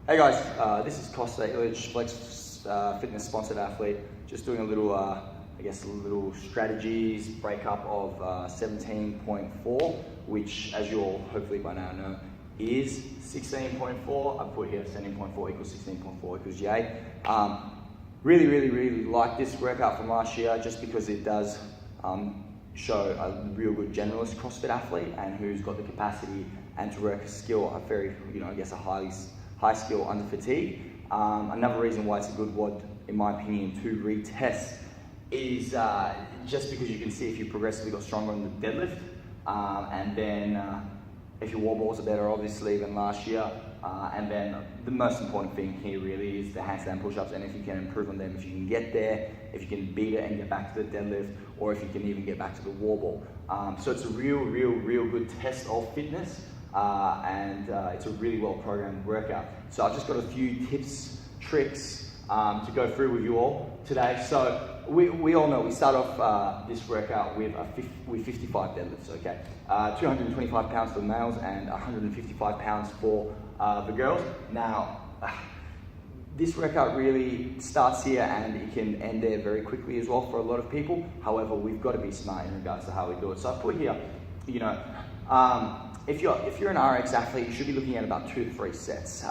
Hey guys, this is Kosta Ilic, Flex Fitness sponsored athlete. Just doing a little, little strategies breakup of 17.4, which, as you all hopefully by now know, is 16.4. I put here 17.4 equals 16.4 equals yay. Really like this workout from last year, just because it does show a real good generalist CrossFit athlete and who's got the capacity and to work a skill, a very, a high skill under fatigue. Another reason why it's a good WOD, in my opinion, to retest is just because you can see if you progressively got stronger on the deadlift, and then if your wall balls are better, obviously, than last year. And then the most important thing here really is the handstand push-ups, and if you can improve on them, if you can get there, if you can beat it and get back to the deadlift, or if you can even get back to the wall ball. So it's a real good test of fitness, and it's a really well-programmed workout. So I've just got a few tips, tricks to go through with you all today. So we all know we start off this workout with 55 deadlifts, okay? 225 pounds for the males and 155 pounds for the girls. Now, this workout really starts here and it can end there very quickly as well for a lot of people. However, we've got to be smart in regards to how we do it. So I put here, if you're an RX athlete, you should be looking at about 2 to 3 sets.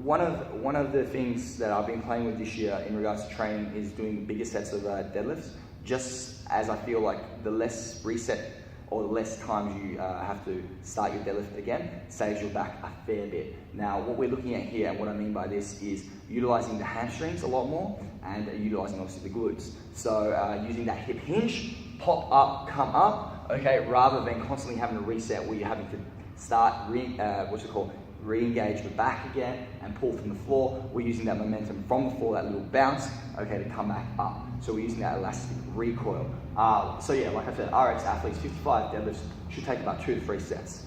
One of the things that I've been playing with this year in regards to training is doing bigger sets of deadlifts, just as I feel like the less reset or the less times you have to start your deadlift again saves your back a fair bit. Now, what we're looking at here, and what I mean by this, is utilizing the hamstrings a lot more and utilizing obviously the glutes. So using that hip hinge, pop up, come up, okay, rather than constantly having to reset where you're having to start re-engage the back again and pull from the floor. We're using that momentum from the floor, that little bounce, okay, to come back up. So we're using that elastic recoil. So yeah, like I said, RX athletes, 55 deadlifts should take about 2 to 3 sets.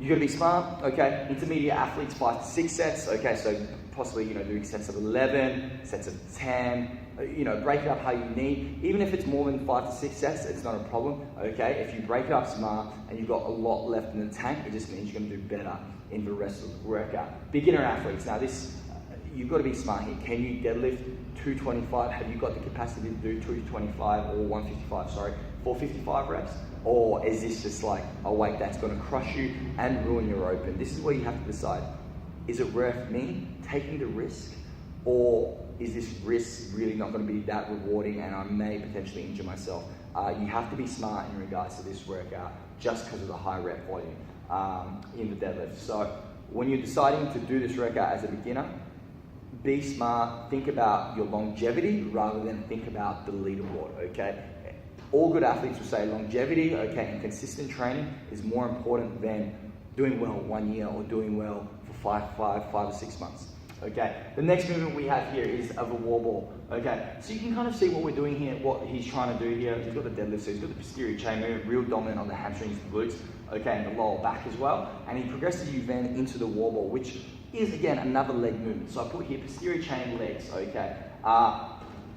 You gotta be smart, okay? Intermediate athletes, 5 to 6 sets, okay? So possibly, doing sets of 11, sets of 10, break it up how you need. Even if it's more than 5 to 6 sets, it's not a problem, okay? If you break it up smart and you've got a lot left in the tank, it just means you're gonna do better in the rest of the workout. Beginner athletes, now this, you've got to be smart here. Can you deadlift 225? Have you got the capacity to do 225 or 155, sorry, 455 reps? Or is this just like a weight that's gonna crush you and ruin your open? This is where you have to decide. Is it worth me taking the risk, or is this risk really not going to be that rewarding and I may potentially injure myself? You have to be smart in regards to this workout just because of the high rep volume in the deadlift. So when you're deciding to do this workout as a beginner, be smart, think about your longevity rather than think about the leaderboard, okay? All good athletes will say longevity, okay, and consistent training is more important than doing well 1 year or doing well for 5 or 6 months. Okay, the next movement we have here is of a wall ball. Okay, so you can kind of see what we're doing here, what he's trying to do here. He's got the deadlift, so he's got the posterior chain movement, real dominant on the hamstrings and glutes, okay, and the lower back as well. And he progresses you then into the wall ball, which is again another leg movement. So I put here posterior chain legs, okay.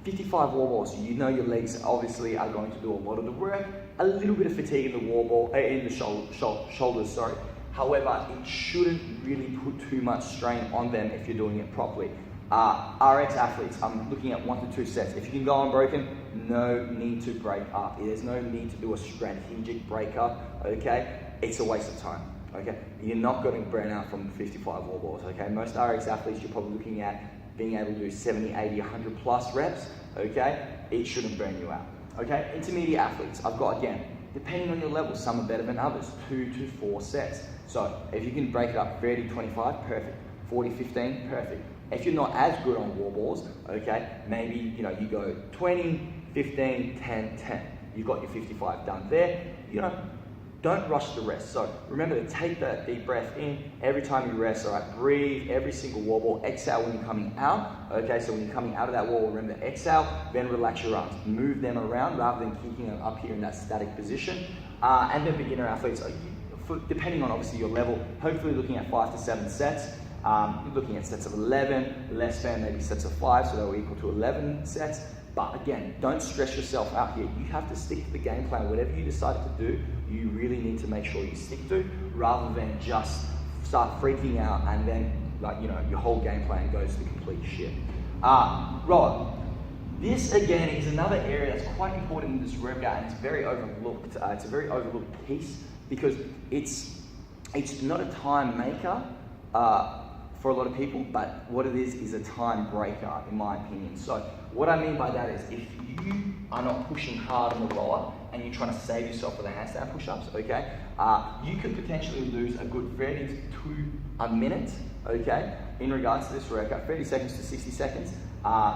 55 wall balls, so your legs obviously are going to do a lot of the work. A little bit of fatigue in the wall ball, in the shoulders, sorry. However, it shouldn't really put too much strain on them if you're doing it properly. RX athletes, I'm looking at 1 to 2 sets. If you can go unbroken, no need to break up. There's no need to do a strategic breakup, okay? It's a waste of time, okay? You're not going to burn out from 55 wall balls, okay? Most RX athletes, you're probably looking at being able to do 70, 80, 100 plus reps, okay? It shouldn't burn you out, okay? Intermediate athletes, I've got, again, depending on your level, some are better than others, 2 to 4 sets. So if you can break it up 30, 25, perfect. 40, 15, perfect. If you're not as good on wall balls, okay, maybe you go 20, 15, 10, 10. You've got your 55 done there. Don't rush the rest. So remember to take that deep breath in every time you rest. All right, breathe every single wall ball. Exhale when you're coming out. Okay, so when you're coming out of that wall, remember to exhale, then relax your arms. Move them around rather than keeping them up here in that static position. And then beginner athletes, depending on obviously your level, hopefully looking at 5 to 7 sets. You're looking at sets of 11, less than maybe sets of 5, so they'll equal to 11 sets. But again, don't stress yourself out here. You have to stick to the game plan. Whatever you decide to do, you really need to make sure you stick to, rather than just start freaking out, and then your whole game plan goes to complete shit. Rower. This again is another area that's quite important in this workout, and it's very overlooked. It's a very overlooked piece because it's not a time maker for a lot of people, but what it is a time breaker, in my opinion. So what I mean by that is if you are not pushing hard on the rower and you're trying to save yourself with the handstand push-ups, okay, you could potentially lose a good 30 to a minute, okay, in regards to this workout, 30 seconds to 60 seconds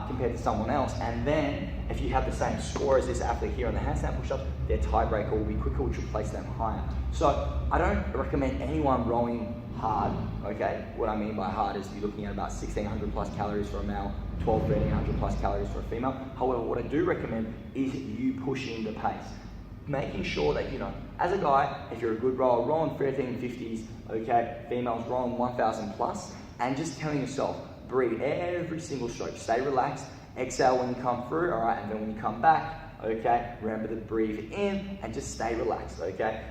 compared to someone else. And then if you have the same score as this athlete here on the handstand push-ups, their tiebreaker will be quicker, which will place them higher. So I don't recommend anyone rowing hard, okay? What I mean by hard is you're looking at about 1,600 plus calories for a male, 1,200 plus calories for a female. However, what I do recommend is you pushing the pace. Making sure that, as a guy, if you're a good rower, rowing 1350s, okay, females rowing 1,000 plus, and just telling yourself, breathe every single stroke, stay relaxed, exhale when you come through, all right, and then when you come back, okay, remember to breathe in and just stay relaxed, okay?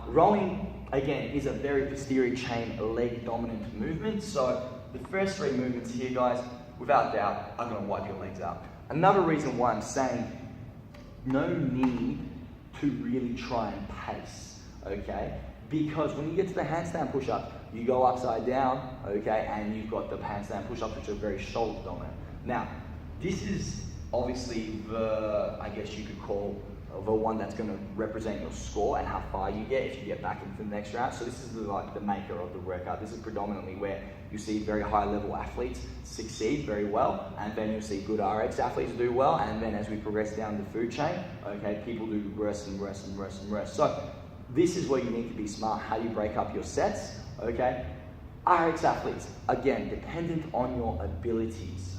Rowing, again, is a very posterior chain leg dominant movement, so the first three movements here, guys, without doubt, are gonna wipe your legs out. Another reason why I'm saying no need to really try and pace, okay? Because when you get to the handstand push-up, you go upside down, okay, and you've got the handstand push-ups, which are very shoulder dominant. Now, this is obviously I guess you could call the one that's going to represent your score and how far you get if you get back into the next round. So this is the maker of the workout. This is predominantly where you see very high level athletes succeed very well, and then you'll see good RX athletes do well, and then as we progress down the food chain, okay, people do worse and worse and worse and worse. So this is where you need to be smart, how you break up your sets, okay? RX athletes, again, dependent on your abilities.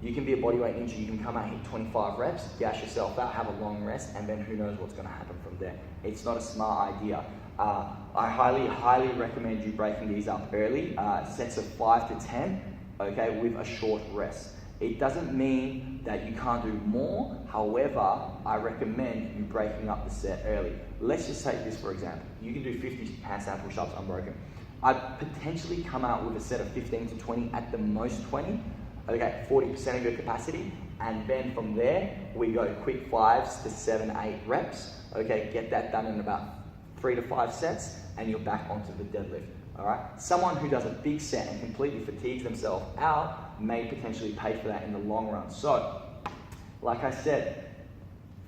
You can be a bodyweight ninja, you can come out, hit 25 reps, gas yourself out, have a long rest, and then who knows what's gonna happen from there. It's not a smart idea. I highly recommend you breaking these up early, sets of 5 to 10, okay, with a short rest. It doesn't mean that you can't do more, however, I recommend you breaking up the set early. Let's just take this for example. You can do 50 handstand push-ups unbroken. I'd potentially come out with a set of 15 to 20, at the most 20, okay, 40% of your capacity, and then from there, we go quick 5s to 7, 8 reps, okay, get that done in about 3 to 5 sets, and you're back onto the deadlift, all right? Someone who does a big set and completely fatigues themselves out may potentially pay for that in the long run. So, like I said,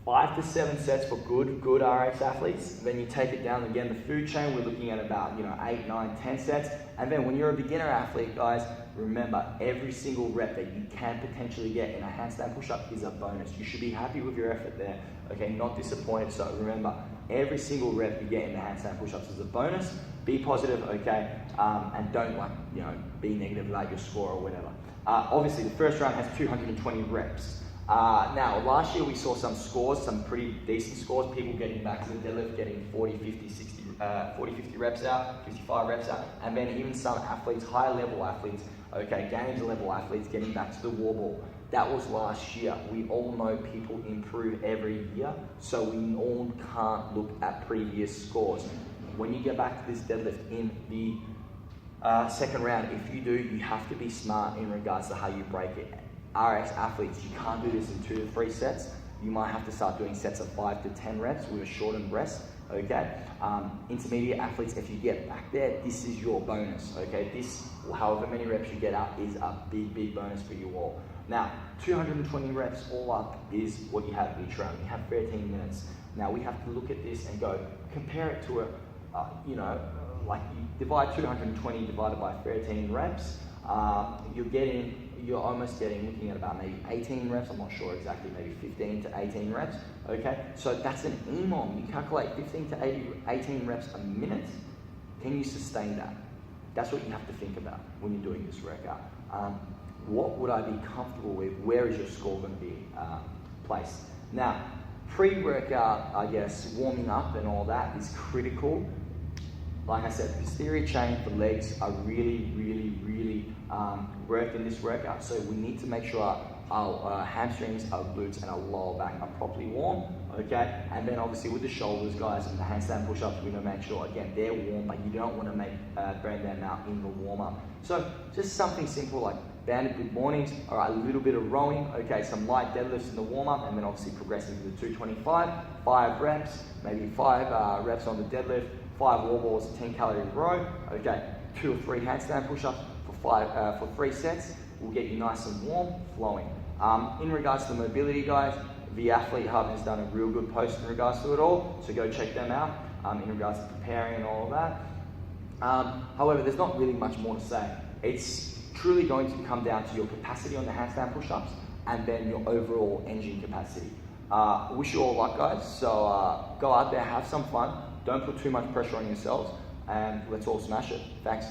5 to 7 sets for good RX athletes. Then you take it down again the food chain. We're looking at about 8, 9, 10 sets. And then when you're a beginner athlete, guys, remember every single rep that you can potentially get in a handstand push-up is a bonus. You should be happy with your effort there, okay? Not disappointed. So remember, every single rep you get in the handstand push-ups is a bonus. Be positive, okay? And don't be negative about your score or whatever. Obviously, the first round has 220 reps. Now, last year we saw some scores, some pretty decent scores, people getting back to the deadlift, getting 40, 50, 60, 40, 50 reps out, 55 reps out, and then even some athletes, higher level athletes, okay, games level athletes getting back to the wall ball. That was last year. We all know people improve every year, so we all can't look at previous scores. When you get back to this deadlift in the second round, if you do, you have to be smart in regards to how you break it. RX athletes, you can't do this in 2 to 3 sets. You might have to start doing sets of 5 to 10 reps with a shortened rest, okay? Intermediate athletes, if you get back there, this is your bonus, okay? This, however many reps you get out, is a big bonus for you all. Now, 220 reps all up is what you have each round. You have 13 minutes. Now, we have to look at this and go, compare it to like you divide 220 divided by 13 reps, you're almost looking at about maybe 18 reps, I'm not sure exactly, maybe 15 to 18 reps, okay? So that's an EMOM. You calculate 15 to 18 reps a minute. Can you sustain that? That's what you have to think about when you're doing this workout. What would I be comfortable with? Where is your score going to be placed? Now, pre-workout, I guess, warming up and all that is critical. Like I said, posterior chain for legs are really worked in this workout. So we need to make sure our our hamstrings, our glutes, and our lower back are properly warm, okay? And then obviously with the shoulders, guys, and the handstand push-ups, we're gonna make sure, again, they're warm, but you don't wanna burn them out in the warm-up. So just something simple like banded good mornings, all right, a little bit of rowing, okay, some light deadlifts in the warm-up, and then obviously progressing to the 225, 5 reps, maybe 5 reps on the deadlift, 5 wall balls, 10 calorie row, okay, 2 or 3 handstand push-ups for 3 sets, will get you nice and warm, flowing. In regards to the mobility, guys, the Athlete Hub has done a real good post in regards to it all, so go check them out in regards to preparing and all of that. However, there's not really much more to say. It's truly going to come down to your capacity on the handstand push-ups and then your overall engine capacity. Wish you all luck, guys. So go out there, have some fun. Don't put too much pressure on yourselves, and let's all smash it. Thanks.